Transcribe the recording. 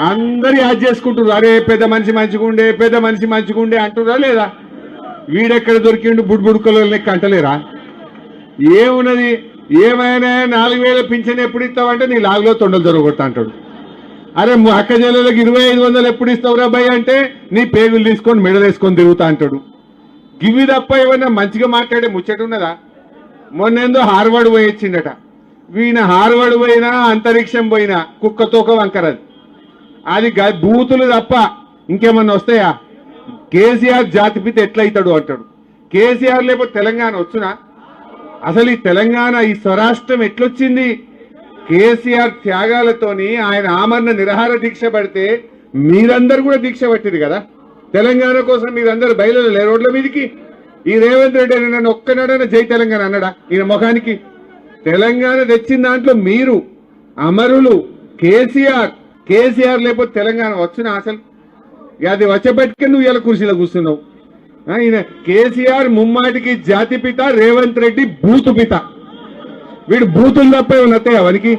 అందరు యాద్ చేసుకుంటున్నారు. అరే పెద్ద మనిషి మంచిగుండే, పెద్ద మనిషి మంచిగుండే అంటురా లేదా? వీడెక్కడ దొరికిండు బుడ్బుడుకలో లెక్క అంటలేరా? ఏమున్నది? ఏమైనా 4000 పింఛన్ ఎప్పుడు ఇస్తావంటే నీ లాగులో తొండలు దొరకొడతా అంటాడు. అరే అక్క చెల్లెలకు 2500 ఎప్పుడు ఇస్తావురా భయ్ అంటే నీ పేగులు తీసుకొని మెడలేసుకొని తిరుగుతా అంటాడు. గివి తప్ప ఏమన్నా మంచిగా మాట్లాడే ముచ్చట ఉన్నదా? మొన్నేందో హార్వర్డ్ పోయి వచ్చిండట. వీణ హార్వర్డ్ పోయినా అంతరిక్షం పోయినా కుక్క తోక వంకరది. అది బూతులు తప్ప ఇంకేమన్నా వస్తాయా? కేసీఆర్ జాతిపిత ఎట్లయితాడు అంటాడు. కేసీఆర్ లేకపోతే తెలంగాణ వచ్చునా? అసలు ఈ తెలంగాణ ఈ స్వరాష్ట్రం ఎట్లొచ్చింది? కేసీఆర్ త్యాగాలతోని ఆయన ఆమరణ నిరాహార దీక్ష పడితే మీరందరూ కూడా దీక్ష పట్టింది కదా. తెలంగాణ కోసం మీరందరూ బయలుదేరలే రోడ్ల మీదకి. ఈ రేవంత్ రెడ్డి అని నన్ను ఒక్కనాడైనా జై తెలంగాణ అన్నాడా? ఈయన ముఖానికి తెలంగాణ తెచ్చిన దాంట్లో మీరు అమరులు. కేసీఆర్ లేకపోతే తెలంగాణ వచ్చినా? అసలు అది వచ్చబెట్టుకే నువ్వు ఇలా కుర్చీలో కూర్చున్నావు. ఈయన కేసీఆర్ ముమ్మాటికి జాతిపిత, రేవంత్ రెడ్డి బూతు పిత. వీడు బూతులు తప్ప ఏమన్నా వస్తాయా వానికి?